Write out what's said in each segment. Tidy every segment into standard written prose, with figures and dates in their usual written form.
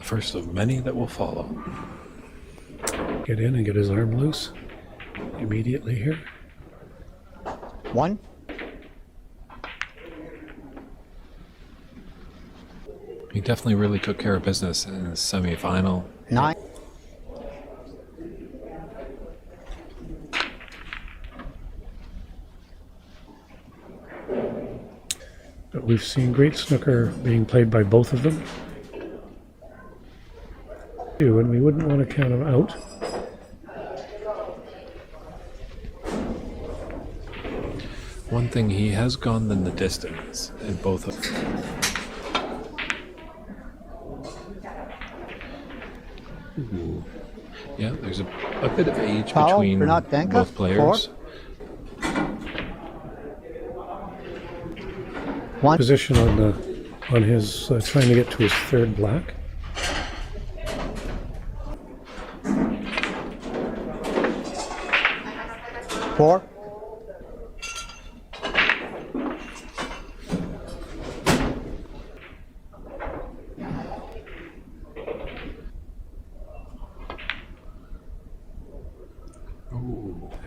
The first of many that will follow. Get in and get his arm loose immediately here. 1. He definitely really took care of business in the semi-final. 9. But we've seen great snooker being played by both of them. And we wouldn't want to count him out. One thing, he has gone in the distance in both of them. Ooh. Yeah, there's a bit of age Foul, between Renat, Denkha, both players. 1. Position on his trying to get to his third black. Four.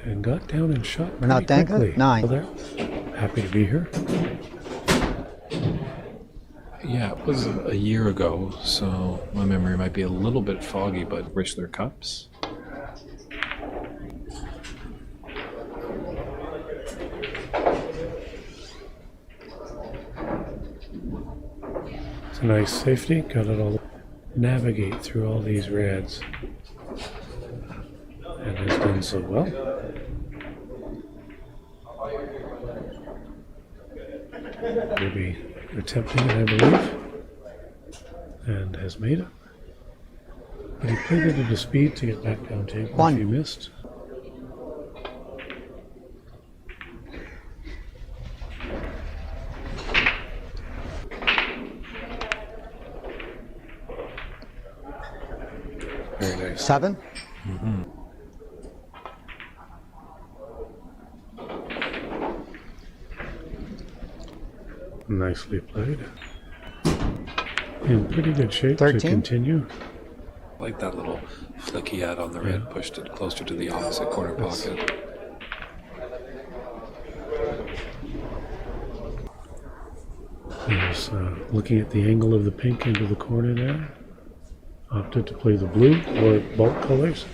And got down and shot Renat, pretty Denkha, quickly. 9. There. Happy to be here. Yeah, it was a year ago, so my memory might be a little bit foggy, but Richler Cups. It's a nice safety. Got it all. Navigate through all these reds. And has done so well. Will be attempting it, I believe. And has made it. But he played it at a speed to get back down table. 1. If he missed. Very nice. 7. Mm-hmm. Nicely played. In pretty good shape 13. to continue. Like that little flick he had on the red, pushed it closer to the opposite corner pocket. He's looking at the angle of the pink into the corner there. Opted to play the blue or bulk colors.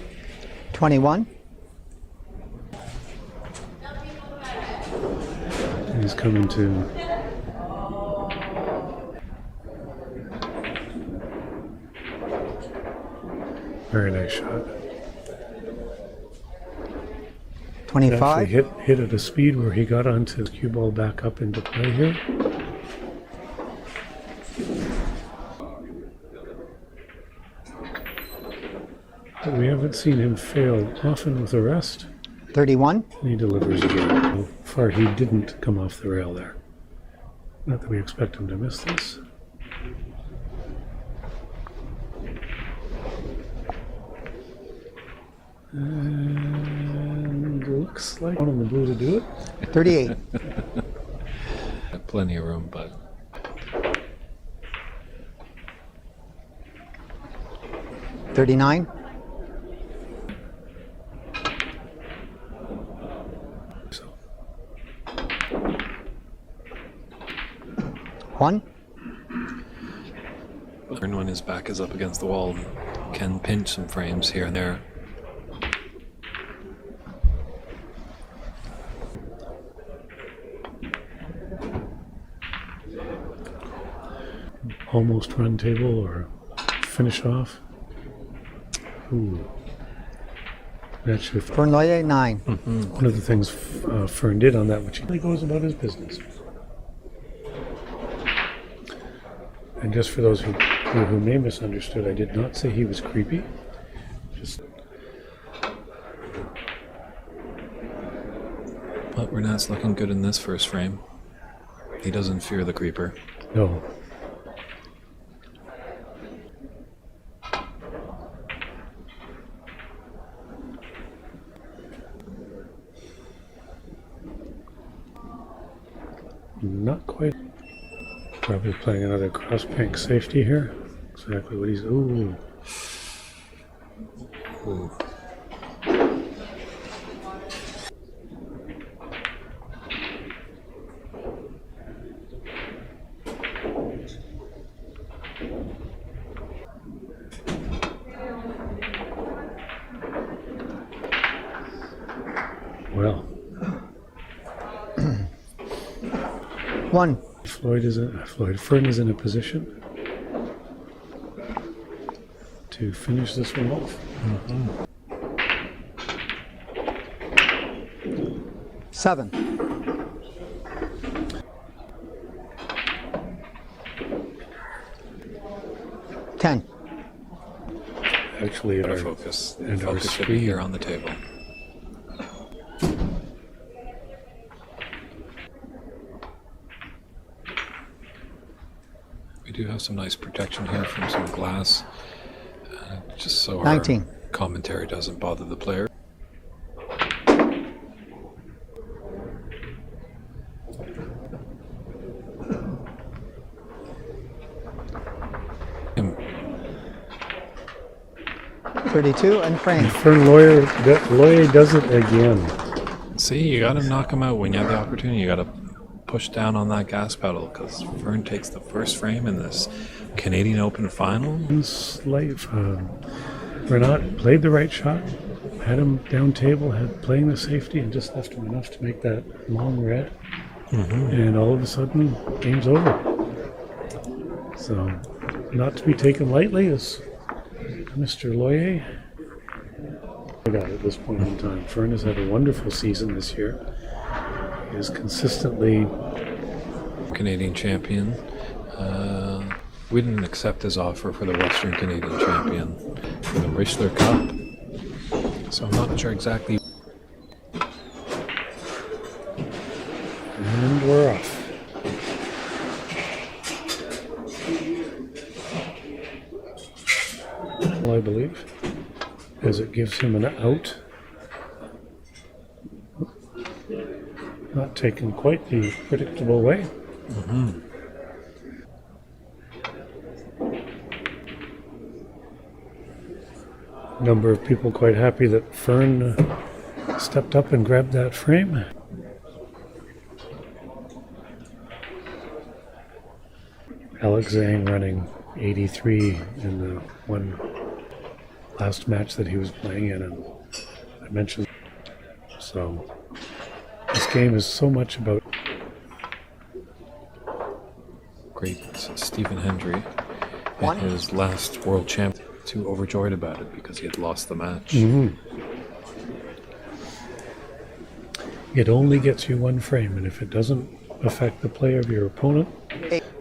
21. And he's coming to very nice shot. 25. Actually hit at a speed where he got onto the cue ball back up into play here. But we haven't seen him fail often with the rest. 31. And he delivers again. So far he didn't come off the rail there. Not that we expect him to miss this. And looks like on the blue to do it. 38. Plenty of room, but 39. So 1. Fern, when his back is up against the wall, can pinch some frames here and there. almost run table or finish off. Ooh. Actually, Fern Loyer, 9. one of the things Fern did on that, which he really goes about his business. And just for those who may misunderstood, I did not say he was creepy. Just But Renat's looking good in this first frame. He doesn't fear the creeper. no. Not quite. Probably playing another cross pink safety here. exactly what he's. Ooh. Ooh. Well, One. Fern is in a position to finish this one off. 7. 10. Actually, Gotta our focus. and our Focus should be here on the table. We do have some nice protection here from some glass, just so our 19. commentary doesn't bother the player. And 32 and frame. Fern Loyer does it again. see, you gotta knock him out when you have the opportunity. You gotta push down on that gas pedal because Fern takes the first frame in this Canadian Open final. Renat played the right shot, had him down table, had playing the safety, and just left him enough to make that long red. And all of a sudden, game's over. So, not to be taken lightly is Mr. Loyer. I got it at this point in time. Fern has had a wonderful season this year. He is consistently Canadian champion. We didn't accept his offer for the Western Canadian champion for the Richler Cup, so I'm not sure exactly. And we're off. I believe, as it gives him an out. Not taken quite the predictable way. Number of people quite happy that Fern stepped up and grabbed that frame. Alex Zhang running 83 in the one last match that he was playing in, and I mentioned. So this game is so much about Great Stephen Hendry One. in his last world champ. Too overjoyed about it because he had lost the match. It only gets you one frame, and if it doesn't affect the play of your opponent,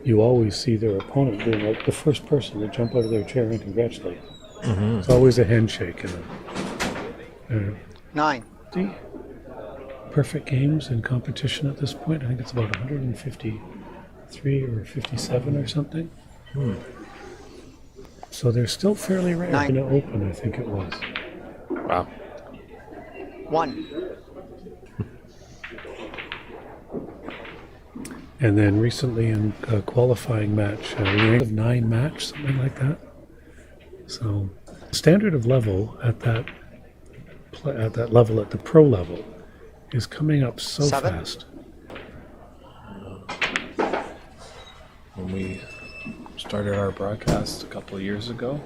you always see their opponent being like the first person to jump out of their chair and congratulate. It's always a handshake and 9. perfect games in competition at this point. I think it's about 153 or 57 or something. So they're still fairly rare. 9. In the Open, I think it was. Wow. 1. And then recently in a qualifying match, of 9 match, something like that. So standard of level at that level, at the pro level, is coming up so 7. fast. When we started our broadcast a couple of years ago,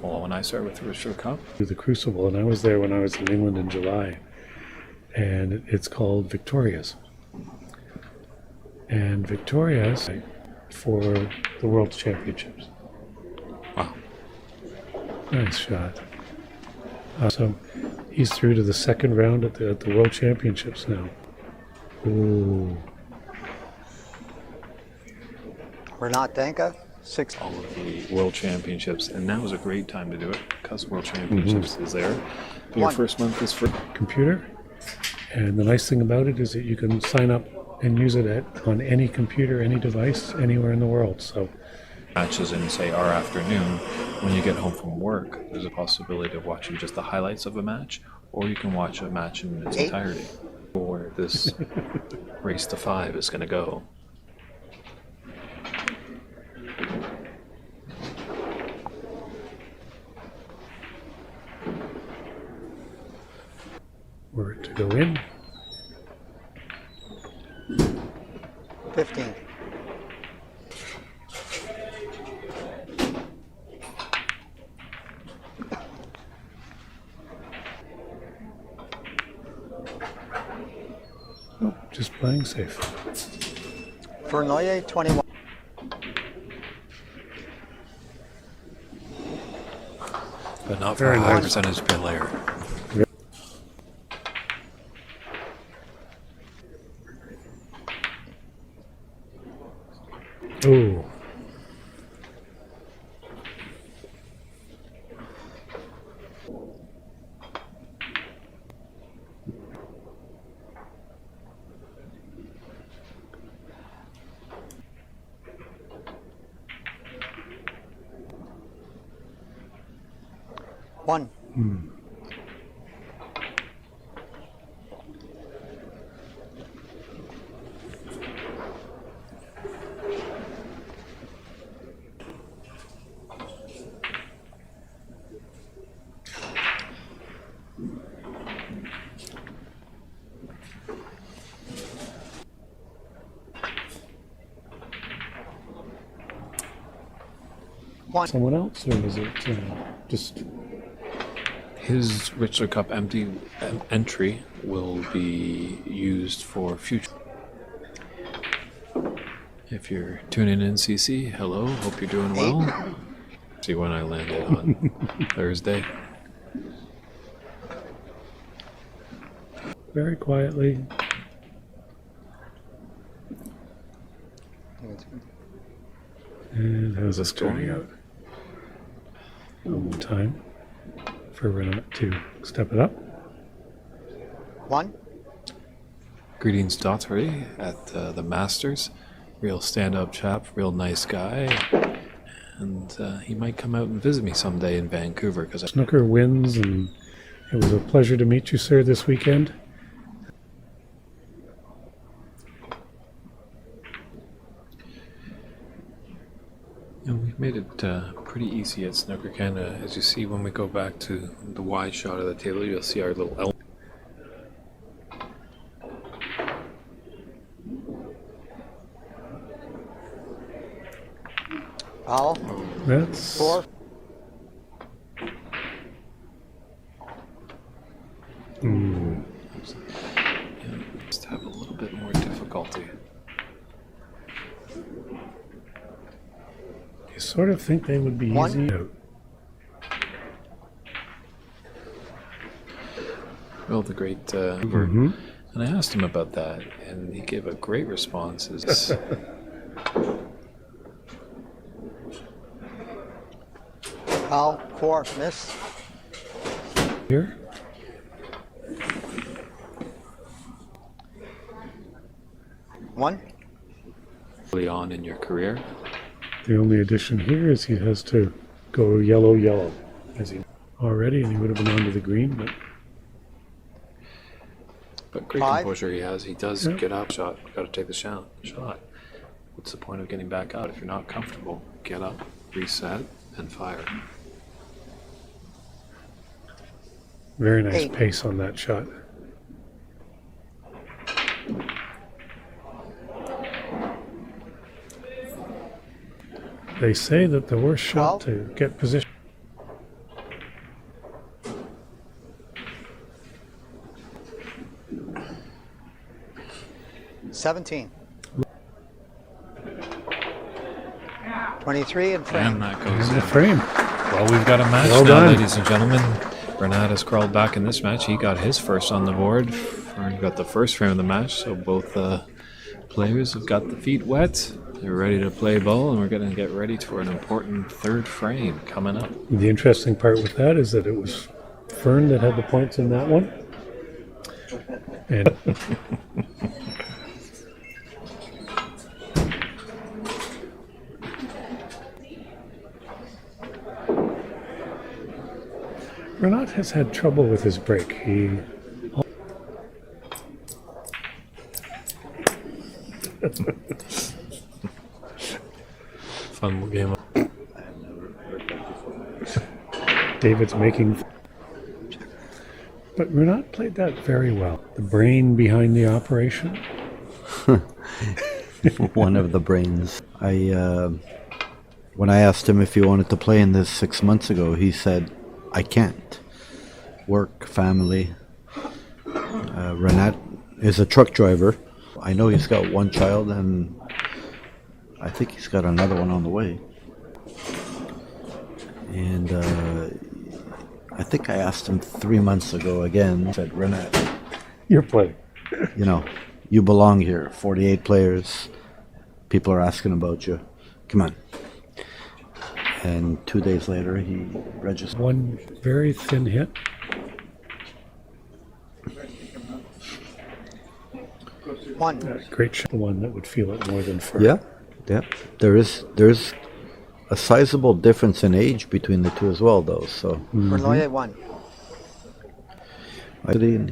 well, when I started with the Richler Cup, To the Crucible, and I was there when I was in England in July, and it's called Victoria's. And Victoria's for the World Championships. wow. Nice shot. So he's through to the second round at the World Championships now. Ooh. Renat Denkha. 6. All of the World Championships, and now is a great time to do it because World Championships is there. But your 1. first month is free. Computer. And the nice thing about it is that you can sign up and use it on any computer, any device, anywhere in the world. So Matches in, say, our afternoon, when you get home from work, there's a possibility of watching just the highlights of a match, or you can watch a match in its 8. entirety. Or this race to 5 is going to go. were it to go in. 15. Nope, just playing safe. Fern Loyer, 21. But not for Very a high nice. percentage pin layer. Oh, One. One. someone else, or was it just His Richler Cup entry will be used for future. If you're tuning in, CC, hello. Hope you're doing well. See when I landed on Thursday. very quietly? And how's this turning out? Time for Renat to step it up. One. Greetings, Daughtry, at the Masters. Real stand-up chap, real nice guy. And he might come out and visit me someday in Vancouver because Snooker wins, and it was a pleasure to meet you, sir, this weekend. we've made it pretty easy at Snooker Canada. As you see, when we go back to the wide shot of the table, you'll see our little L. Foul. That's 4. Just have a little bit more difficulty. You sort of think they would be One. easy out. Well, the great and I asked him about that, and he gave a great response. It's, Foul. 4. Miss. Here, One. early on in your career. the only addition here is he has to go yellow, yellow, as he already, and he would have been onto the green, but Great 5. composure he has. He does Yeah. get up. Shot. Got to take the shot. What's the point of getting back out if you're not comfortable? Get up, reset, and fire. very nice 8. pace on that shot. They say that the worst shot 12. to get position. $17. 23 and frame. And that goes In in. the frame. Well, we've got a match Well now, done. ladies and gentlemen. Renat has crawled back in this match. He got his first on the board. Fern got the first frame of the match, so both players have got the feet wet. They're ready to play ball, and we're going to get ready for an important third frame coming up. The interesting part with that is that it was Fern that had the points in that one. And Renat has had trouble with his break. He Fun game. David's making But Renat played that very well. The brain behind the operation. One of the brains. When I asked him if he wanted to play in this 6 months ago, he said, "I can't. Work, family." Renat is a truck driver. I know he's got one child, and I think he's got another one on the way. And I think I asked him 3 months ago again. I said, "Renat, You're playing. you know, you belong here. 48 players. People are asking about you. Come on." And 2 days later, he registered. One very thin hit. One. Great shot. One that would feel it more than Fern. Yeah, yeah. There's a sizable difference in age between the two as well, though. So, For Loyer, 1.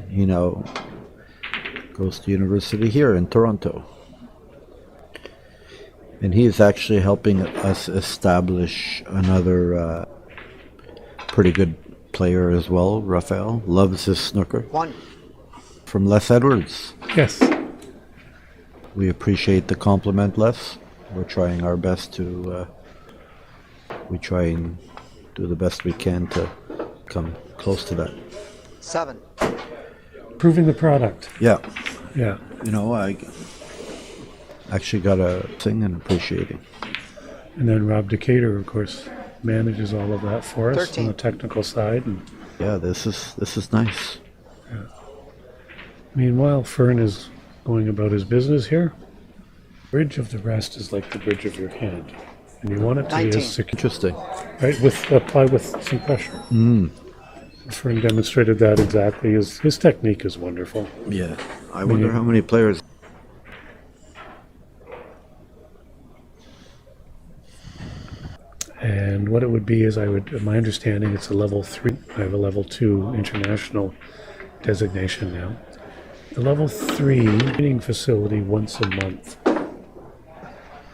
he now goes to university here in Toronto, and he is actually helping us establish another pretty good player as well. Raphael loves his snooker 1. from Les Edwards. Yes. We appreciate the compliment, Les. We're trying our best to. We try and do the best we can to come close to that. 7. Proving the product. Yeah, Yeah. I actually got to sing and appreciating. And then Rob Decatur, of course, manages all of that for us 13. on the technical side. And Yeah, this is nice. meanwhile, Fern is going about his business here. Bridge of the rest is like the bridge of your hand. And you want it to be 19. as secure, Interesting. right? Apply with some pressure. Fern demonstrated that exactly. His technique is wonderful. Yeah, I wonder how many players. And what it would be is my understanding, it's a level 3. I have a level 2 international designation now. The level 3 training facility once a month.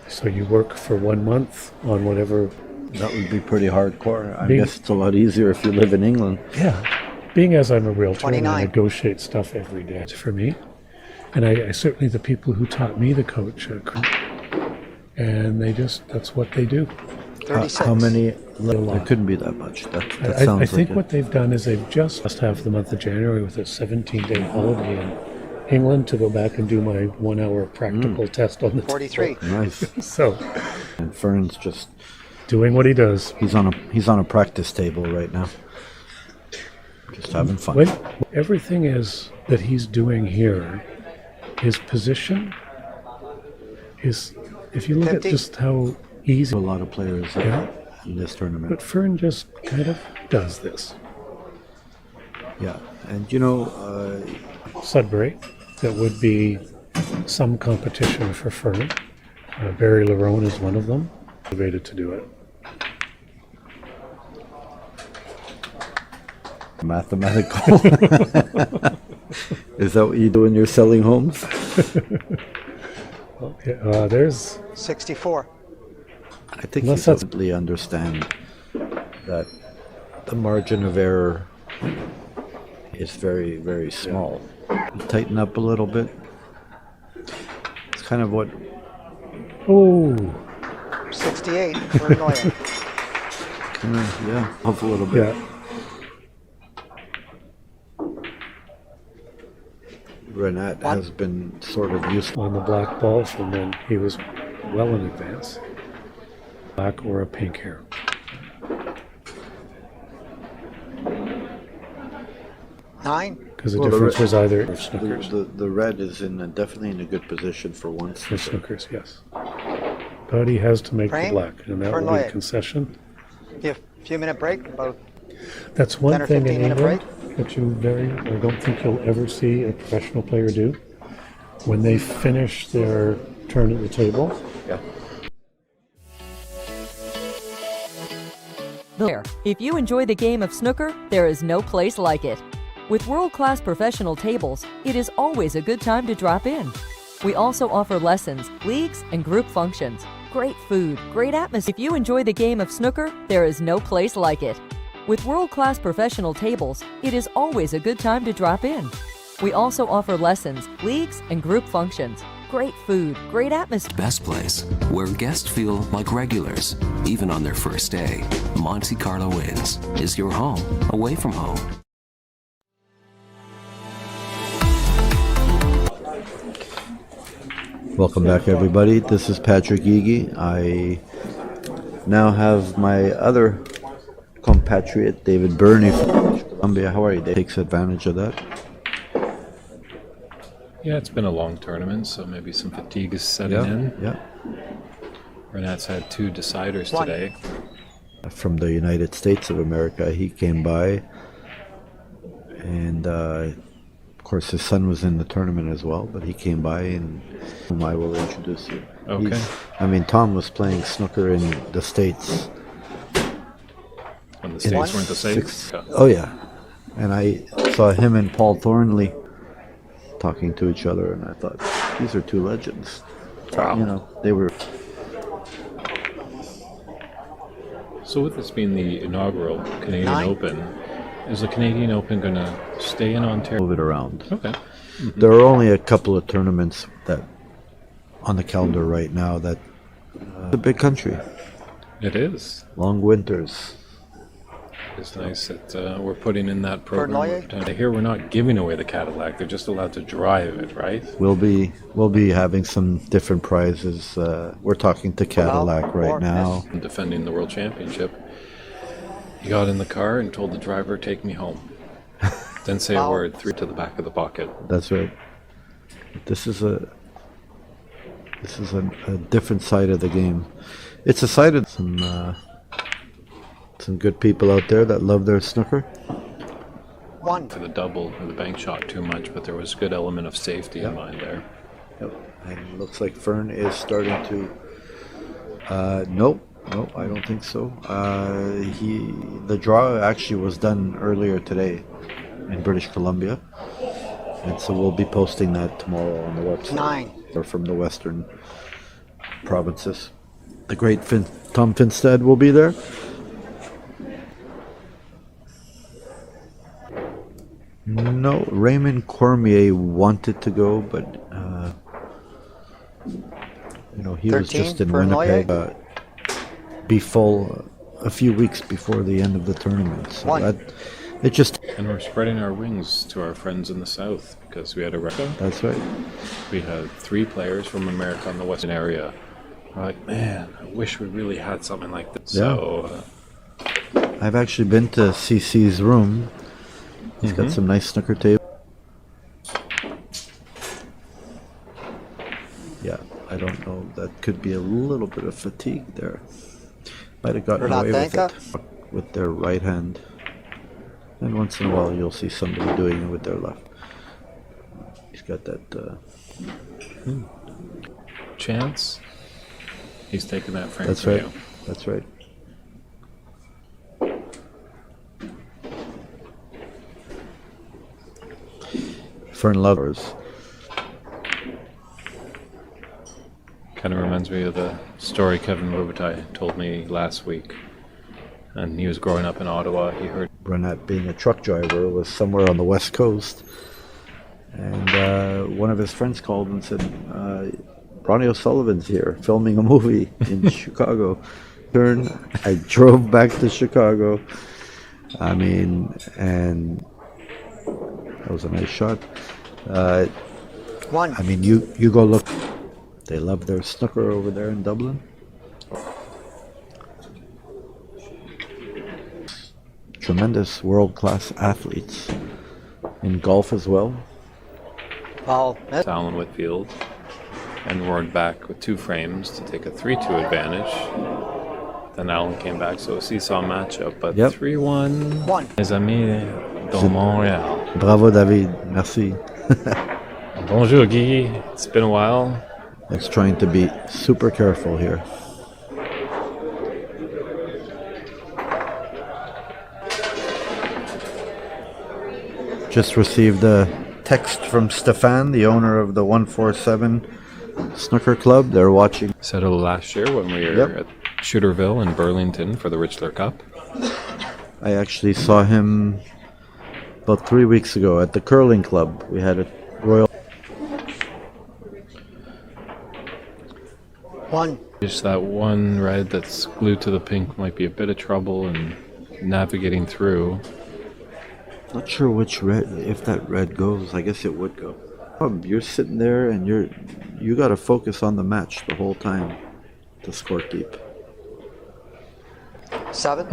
So you work for 1 month on whatever. That would be pretty hardcore. I Being- guess it's a lot easier if you live in England. Yeah. Being as I'm a realtor, and I 29. negotiate stuff every day for me. And I certainly, the people who taught me the coach, and that's what they do. 36. How many? lot. It couldn't be that much. That I sounds think like what they've done is they've just have the month of January with a 17-day holiday in England to go back and do my 1-hour practical test on the 43. nice. table. So And Fern's just doing what he does. he's on a practice table right now, just having fun. Everything is that he's doing here, his position is, if you look 50. at just how easy, A lot of players Yeah. in this tournament. but Fern just kind of does this. Yeah, and Sudbury, that would be some competition for Fern. Barry Larone is one of them, motivated to do it. mathematical. Is that what you do when you're selling homes? There's 64. I think Unless you that's- totally understand that the margin of error is very, very small. Tighten up a little bit. It's kind of what. oh 68 for Loyer. Yeah, off a little bit. yeah. Renat has been sort of useful. On the black ball from when he was well in advance. Black or a pink hair. Nine. Because the Well, the difference re- was either snookers. The red is definitely in a good position for once. For snookers, yes. But he has to make the Frame black, and that for will be a Loyer. concession. You have a few minute break, about That's one 10 or thing in 15 minute England that I don't think you'll ever see a professional player do. When they finish their turn at the table, Yeah. There. If you enjoy the game of snooker, there is no place like it. With world-class professional tables, it is always a good time to drop in. We also offer lessons, leagues, and group functions. Great food, great atmosphere. If you enjoy the game of snooker, there is no place like it. With world-class professional tables, it is always a good time to drop in. We also offer lessons, leagues, and group functions. Great food, great atmosphere. Best place, where guests feel like regulars, even on their first day. Monte Carlo Inns is your home away from home. Welcome back, everybody. This is Patrick Igi. I now have my other compatriot, David Burney from Colombia. How are you, Dave? Takes advantage of that. Yeah, it's been a long tournament, so maybe some fatigue is setting in. Yeah. Renat's had 2 deciders One. today. From the United States of America, he came by, and of course his son was in the tournament as well, but he came by, and whom I will introduce you. Okay. Tom was playing snooker in the States. When the States weren't the States. Oh yeah, and I saw him and Paul Thornley talking to each other, and I thought, these are 2 legends. Wow. You know, they were. So with this being the inaugural Canadian 9. Open, is the Canadian Open going to stay in Ontario? Move it around. Okay. There are only a couple of tournaments that on the calendar right now that it's a big country, It is. long winters. It's nice that we're putting in that Fern, program. Loyer. I hear we're not giving away the Cadillac. They're just allowed to drive it, right? We'll be having some different prizes. We're talking to Cadillac right or now. And defending the World Championship. He got in the car and told the driver, "Take me home." Didn't say a Wow. word. 3 to the back of the pocket. That's right. This is a different side of the game. It's a side of some good people out there that love their snooker. 1. For the double or the bank shot too much, but there was a good element of safety in mind there. Yep. And it looks like Fern is starting to. Nope, I don't think so. The draw actually was done earlier today in British Columbia, and so we'll be posting that tomorrow on the website. 9. Or from the western provinces. The great Tom Finstead will be there. No, Raymond Cormier wanted to go, but he was 13 just in for Winnipeg. Loyer. Be full a few weeks before the end of the tournament. So 1. it just. And we're spreading our wings to our friends in the South because we had a record. That's right. We had 3 players from America in the Western area. We're like, man, I wish we really had something like this. Yeah. So, I've actually been to CC's room. He's got some nice snooker table. Yeah, I don't know. That could be a little bit of fatigue there. Might have gotten Renat, away with Denkha. it with their right hand. And once in a while, you'll see somebody doing it with their left. He's got that. Chance. He's taking that frame That's for right. you. That's right. Fern lovers. Kind of reminds me of the story Kevin Robitaille told me last week. And he was growing up in Ottawa. He heard Renat, being a truck driver, was somewhere on the West Coast. And one of his friends called and said, Ronnie O'Sullivan's here filming a movie in Chicago. I drove back to Chicago. I mean, and that was a nice shot. 1. I mean, you go look. They love their snooker over there in Dublin. Tremendous world-class athletes in golf as well. Paul. Alan Whitfield and roared back with 2 frames to take a 3-2 advantage. Then Alan came back, so a seesaw matchup. But Yep. 1. 3-1. Les amis de Montréal. Bravo, David. Merci. Bonjour, Guy. It's been a while. Let's trying to be super careful here. Just received a text from Stefan, the owner of the 147 Snooker Club. They're watching. Said it last year when we were Yep. at Shooterville in Burlington for the Richler Cup. I actually saw him about 3 weeks ago at the curling club. We had a royal. 1. Just that one red that's glued to the pink might be a bit of trouble in navigating through. Not sure which red. If that red goes, I guess it would go. You're sitting there and you got to focus on the match the whole time to score keep. 7.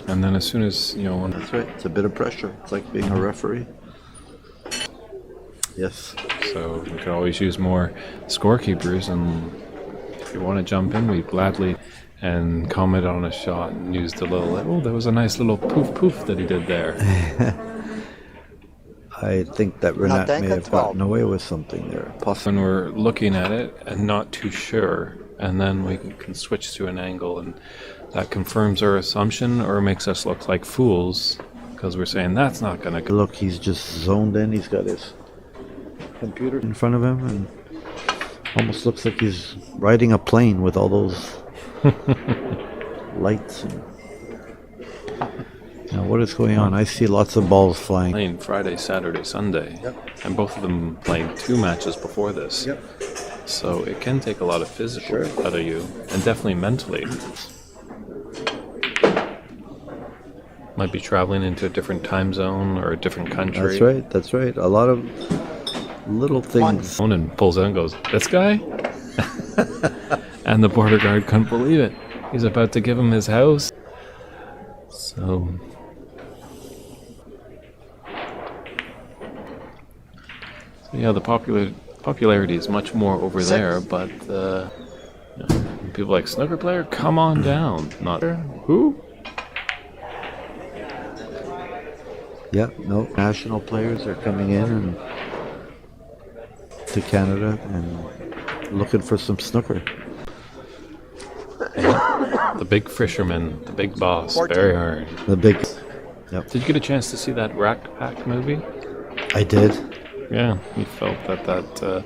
And then as soon as, That's right. It's a bit of pressure. It's like being a referee. Yes. so we could always use more scorekeepers, and if you want to jump in, we'd gladly and comment on a shot and used a little, oh, there was a nice little poof that he did there. I think that Renat may Denkha, have 12. gotten away with something there. Possibly. When we're looking at it and not too sure, and then we can switch to an angle, and that confirms our assumption or makes us look like fools because we're saying that's not going to go. Look, he's just zoned in. He's got his computer in front of him and almost looks like he's riding a plane with all those lights. Now, what is going on? I see lots of balls flying. Playing Friday, Saturday, Sunday, and both of them playing 2 matches before this. So it can take a lot of physical out of you, and definitely mentally. Might be traveling into a different time zone or a different country. That's right. That's right. A lot of little things. And pulls out and goes, "This guy?" And the border guard couldn't believe it. He's about to give him his house. So yeah, the popularity is much more over there, but people like snooker player, come on down. Not who? Yeah, no. National players are coming in and to Canada and looking for some snooker. The big fisherman, the big boss, 14. very hard. The big. Yep. Did you get a chance to see that Rack Pack movie? I did. Yeah, we felt that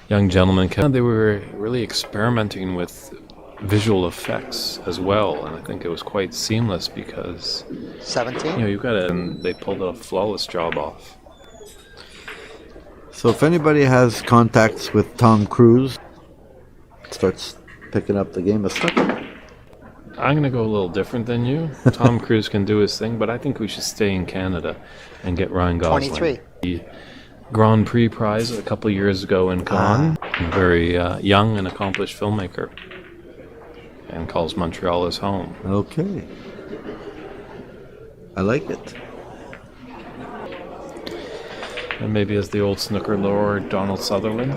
young gentleman. They were really experimenting with visual effects as well, and I think it was quite seamless because 17. you've got it, and they pulled a flawless job off. So if anybody has contacts with Tom Cruise, starts picking up the game of snooker. I'm going to go a little different than you. Tom Cruise can do his thing, but I think we should stay in Canada and get Ryan Gosling. 23. The Grand Prix prize a couple of years ago in Cannes. A very young and accomplished filmmaker, and calls Montreal his home. Okay. I like it. And maybe as the old snooker lord, Donald Sutherland.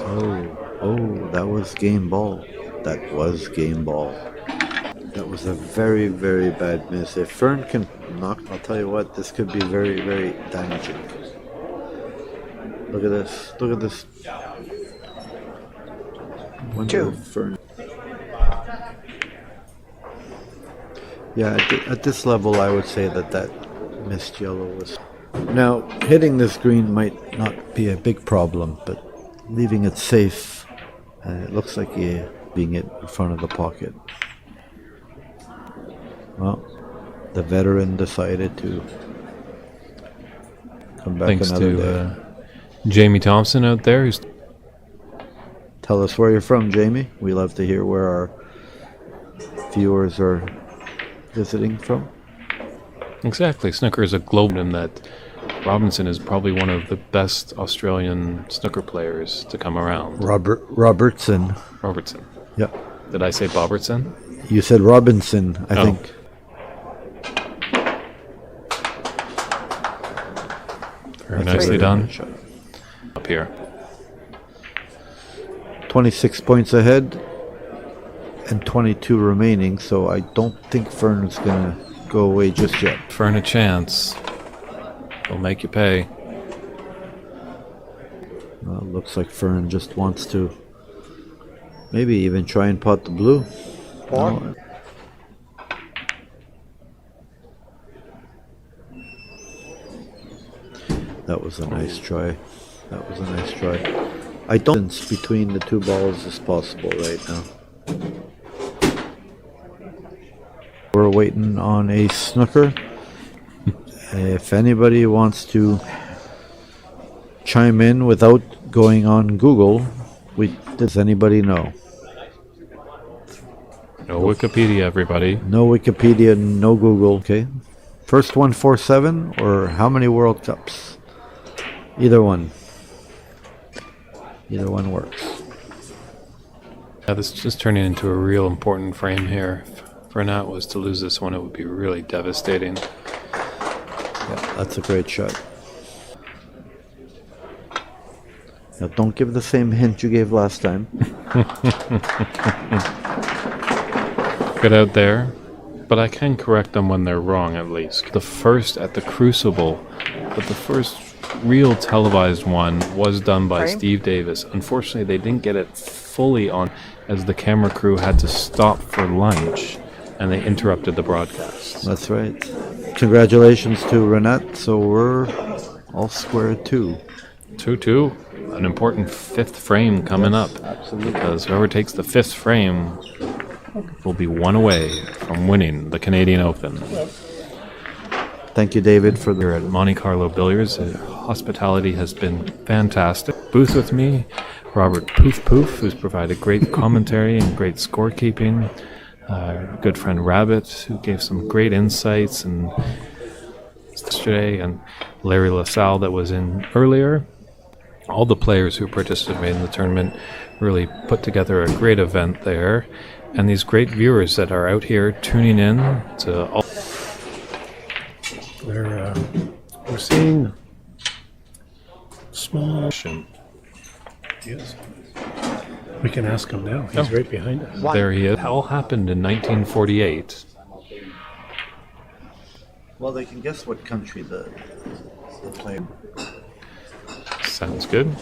Oh, that was game ball. That was game ball. That was a very, very bad miss. If Fern can knock, I'll tell you what, this could be very, very damaging. Look at this. Look at this. Wonder 2. if Fern. Yeah, at this level, I would say that missed yellow was. Now, hitting this green might not be a big problem, but leaving it safe, it looks like you're being it in front of the pocket. Well, the veteran decided to come back Thanks another to day. Jamie Thompson out there, who's Tell us where you're from, Jamie. We love to hear where our viewers are visiting from. exactly. Snooker is a global, and that Robinson is probably one of the best Australian snooker players to come around. Robertson. Robertson. Yep. Did I say Bobertson? You said Robinson, I think. Very nicely done. Up here. 26 points ahead and 22 remaining, so I don't think Fern's going to go away just yet. Fern a chance. He'll make you pay. Well, it looks like Fern just wants to maybe even try and pot the blue. 4. No. That was a nice try. That was a nice try. I don't think between the two balls is possible right now. We're waiting on a snooker. If anybody wants to chime in without going on Google, does anybody know? No Wikipedia, everybody. No Wikipedia, no Google. Okay. First 147 or how many World Cups? Either one. Either one works. Yeah, this is just turning into a real important frame here. If Renat was to lose this one, it would be really devastating. Yeah, that's a great shot. Now, don't give the same hint you gave last time. Good out there, but I can correct them when they're wrong at least. The first at the Crucible, but the first real televised one was done by Frame? Steve Davis. Unfortunately, they didn't get it fully on as the camera crew had to stop for lunch and they interrupted the broadcast. That's right. Congratulations to Renat. So we're all square at 2. 2-2. An important fifth frame coming up. Absolutely. Because whoever takes the fifth frame will be one away from winning the Canadian Open. Thank you, David, for Here at Monte Carlo Billiards, hospitality has been fantastic. Booth with me, Robert Poof Poof, who's provided great commentary and great scorekeeping. Good friend Rabbit, who gave some great insights and yesterday, and Larry LaSalle that was in earlier. All the players who participated in the tournament really put together a great event there, and these great viewers that are out here tuning in to all. We're seeing small. Yes. We can ask him now. He's right behind us. One. There he is. It all happened in 1948. Well, they can guess what country the player. Sounds good.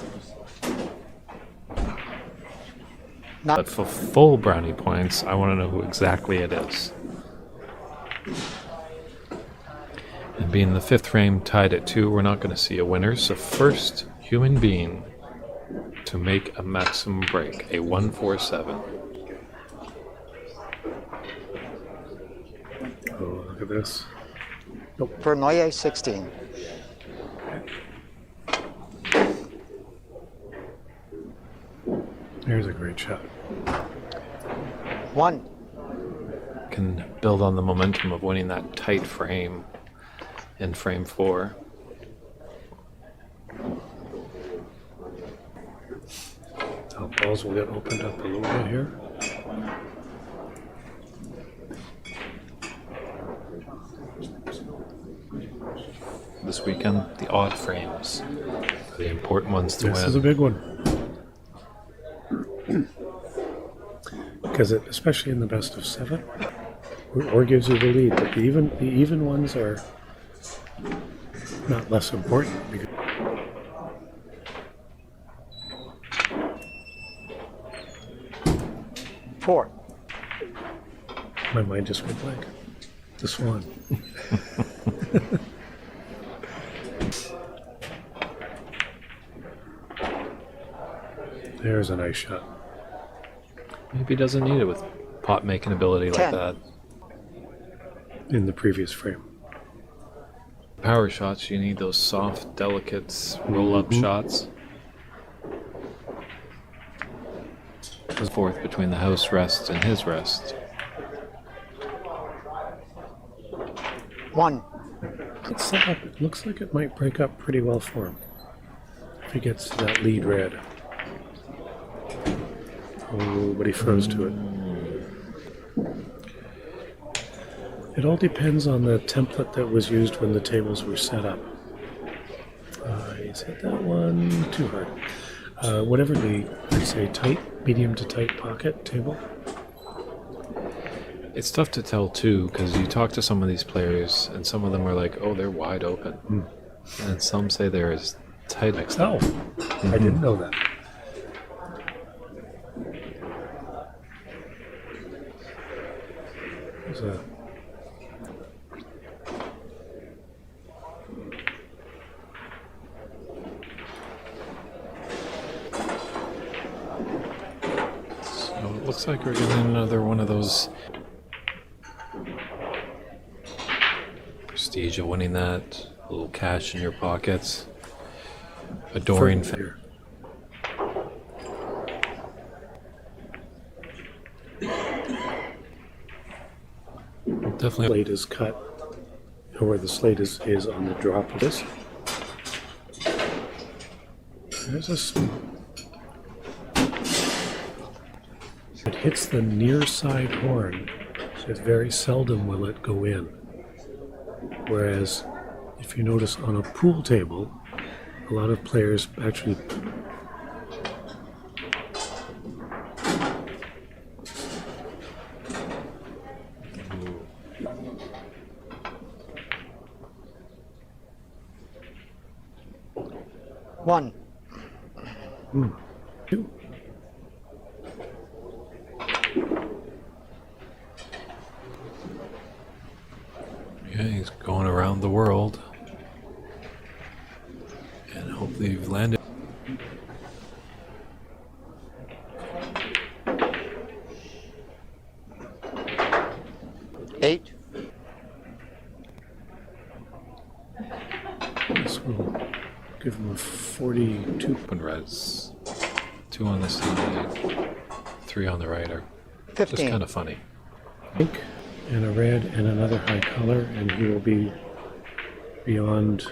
Not But for full brownie points, I want to know who exactly it is. And being the fifth frame tied at 2, we're not going to see a winner. So first human being to make a maximum break, a 147. Oh, look at this. for Loyer 16. Here's a great shot. 1. Can build on the momentum of winning that tight frame in frame 4. Our balls will get opened up a little bit here. This weekend, the odd frames are the important ones to This win. is a big one. Because especially in the best of 7, or gives you the lead. But the even ones are not less important. Because 4. my mind just went blank. The swan. There's a nice shot. Maybe he doesn't need it with pot making ability like 10. that. In the previous frame. Power shots, you need those soft, delicate roll-up shots. Fourth between the house rest and his rest. 1. It's set up. It looks like it might break up pretty well for him if he gets to that lead red. Oh, but he froze to it. It all depends on the template that was used when the tables were set up. He's hit that one too hard. Whatever the, I'd say, tight, medium to tight pocket table. It's tough to tell too, because you talk to some of these players, and some of them are like, "Oh, they're wide open," and some say they're as tight as that. Oh, I didn't know that. There's a So it looks like we're getting another one of those prestige of winning that. A little cash in your pockets. Adoring fan. Definitely. Slate is cut, or where the slate is on the drop of this. There's it hits the near side horn, so very seldom will it go in. Whereas, if you notice on a pool table, a lot of players actually One. do. Yeah, he's going around the world. And hopefully you've landed. Eight. This will give him a 42. Open reds. 2 on the side, 3 on the right are just 15. kind of funny. Pink and a red and another high color, and he will be beyond.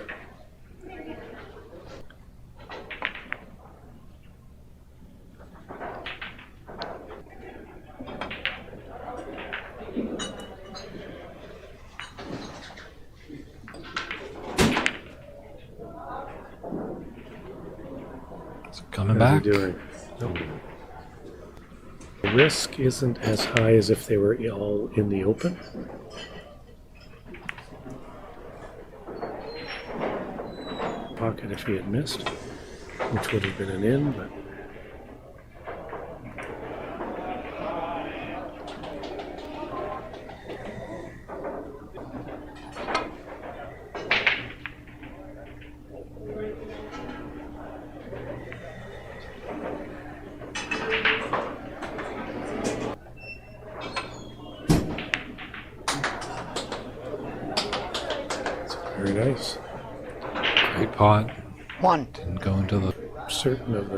So coming How's back. he doing? Nope. The risk isn't as high as if they were all in the open. Pocket if he had missed, which would have been an in, but very nice. Great pot. One. Didn't go into the. Certain of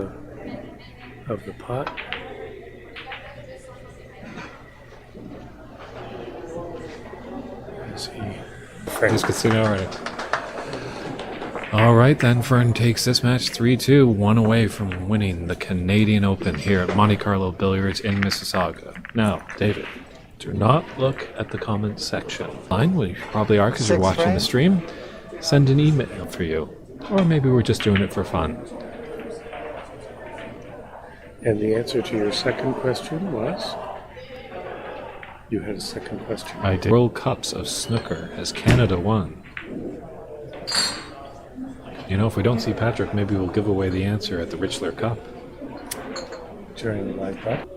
the pot. As he He's considering already. All right, then Fern takes this match 3-2, 1 away from winning the Canadian Open here at Monte Carlo Billiards in Mississauga. Now, David, do not look at the comments section. Fine, well, you probably are because you're Six watching the frames. stream. Send an email for you. Or maybe we're just doing it for fun. And the answer to your second question was? You had a second question. I did. World Cups of Snooker. Has Canada won? You know, if we don't see Patrick, maybe we'll give away the answer at the Richler Cup. During the live pot.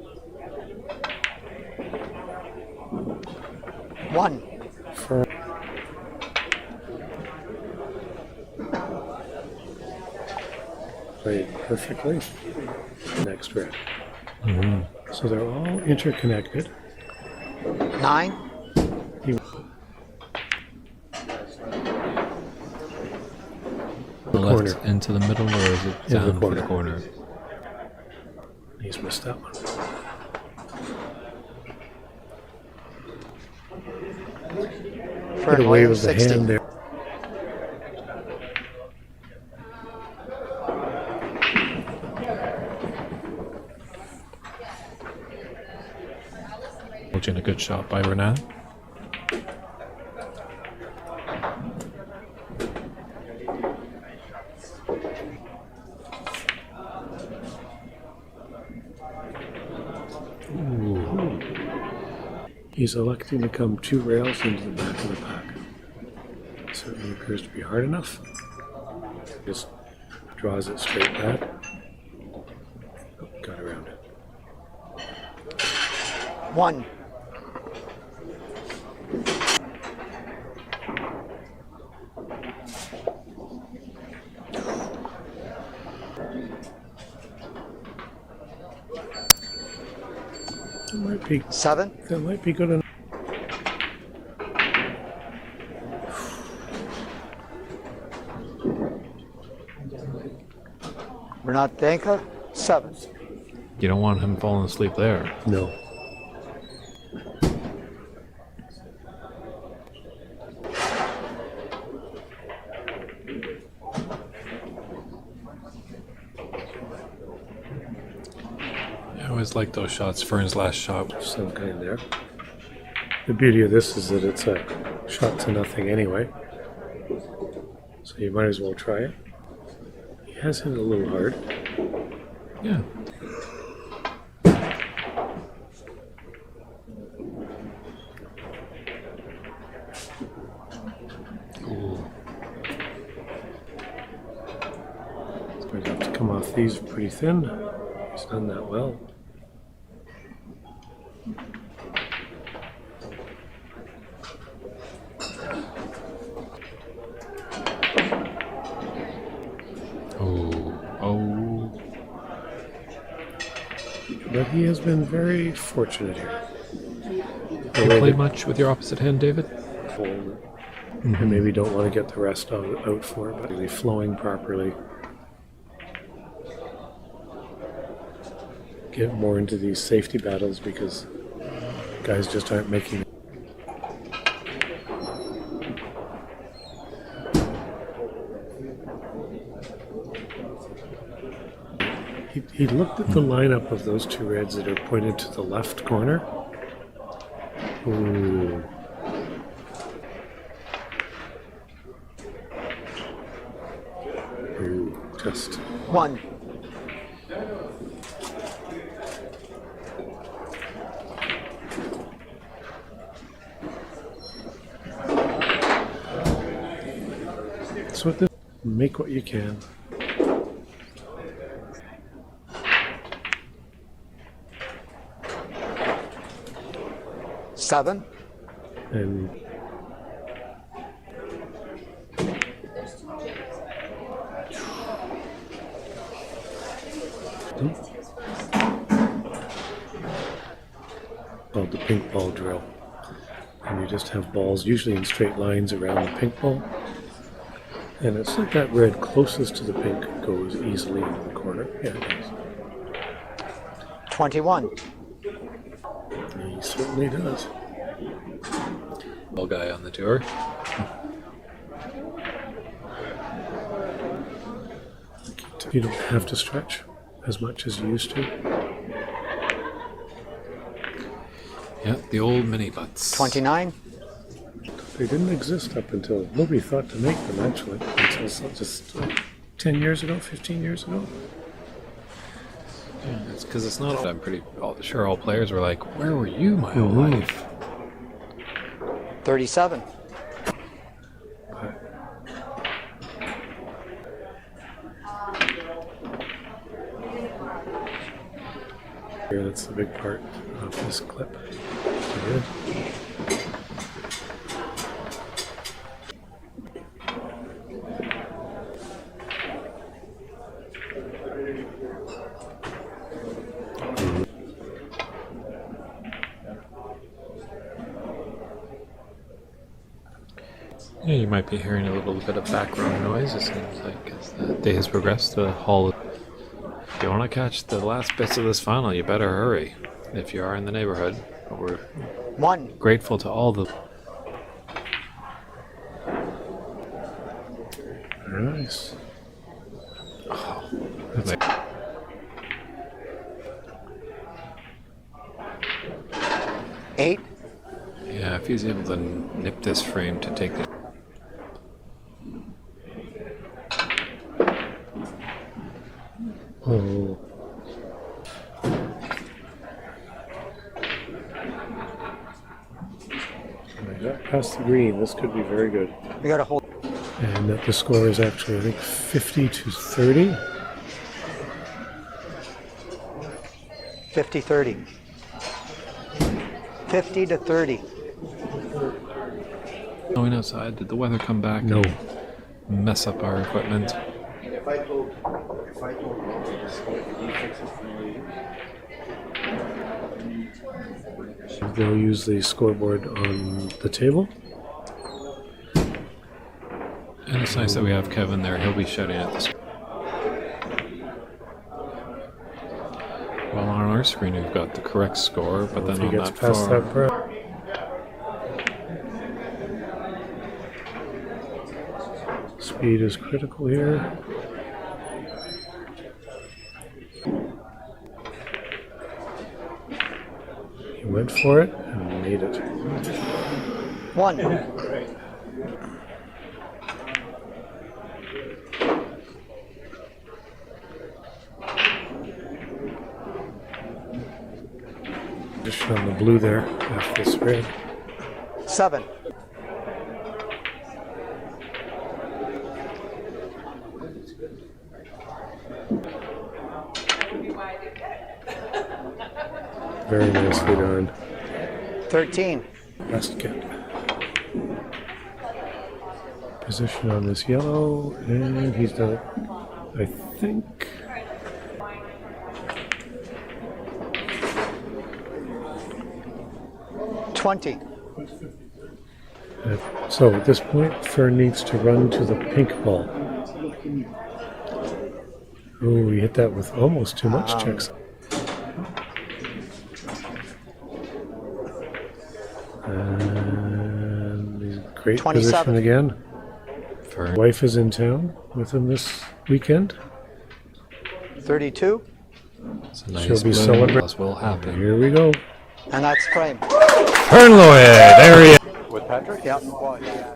One. For played perfectly. Next red. So they're all interconnected. 9. He Left corner. into the middle, or is it In the down for corner. the corner? He's missed that one. Fern Get away Loyer, with the 60. hand there. Watching a good shot by Renat. He's electing to come 2 rails into the back of the pack. Certainly appears to be hard enough. Just draws it straight back. Oh, got around it. 1. Might be, 7. that might be good enough. Renat Denkha, 7. You don't want him falling asleep there. No. I always like those shots. Fern's last shot. Some kind there. The beauty of this is that it's a shot to nothing anyway. So you might as well try it. He has hit it a little hard. Yeah. Ooh. So we'd have to come off these pretty thin. He's done that well. Oh. But he has been very fortunate here. Do you play much with your opposite hand, David? And maybe don't want to get the rest out for it, but really flowing properly. Get more into these safety battles because guys just aren't making it. He looked at the lineup of those two reds that are pointed to the left corner. Ooh. Ooh, just 1. so this make what you can. Seven. And called the pink ball drill. And you just have balls usually in straight lines around the pink ball. And it's like that red closest to the pink goes easily into the corner. Yeah, it does. 21. He certainly does. Ball guy on the tour. You don't have to stretch as much as you used to. Yeah, the old mini butts. 29. They didn't exist up until nobody thought to make them actually until just 10 years ago, 15 years ago. Yeah, it's because it's not. I'm pretty sure all players were like, "Where were you my whole life?" 37. Here, that's the big part of this clip. Good. Yeah, you might be hearing a little bit of background noise. It seems like as the day has progressed, the hall. If you want to catch the last bits of this final, you better hurry. If you are in the neighborhood, but we're 1. grateful to all the. Nice. Like, 8. yeah, if he's able to nip this frame to take the. Oh. I got past the green. This could be very good. We got to hold. And that the score is actually, I think, 50 to 30. 50 30. 50 to 30. Going outside, did the weather come back? No. And mess up our equipment? If I told Rob to score the defenses for They'll use the scoreboard on the table. And it's nice that we have Kevin there. He'll be shouting at the. our screen we've got the correct score, but If then he on gets that past far, that part. Speed is critical here. He went for it and made it. 1. Just on the blue there after this red. 7. Very nicely done. 13. Best get. Position on this yellow, and he's done it. I think. $20. So at this point, Fern needs to run to the pink ball. Oh, he hit that with almost too much checks. And he's in great 27. position again. Fern. Wife is in town with him this weekend. 32. It's a nice She'll be bloom, celebrating. as will happen. Here we go. And that's frame. Fern Loyer, there he is. With Patrick? Yep. Well, yeah.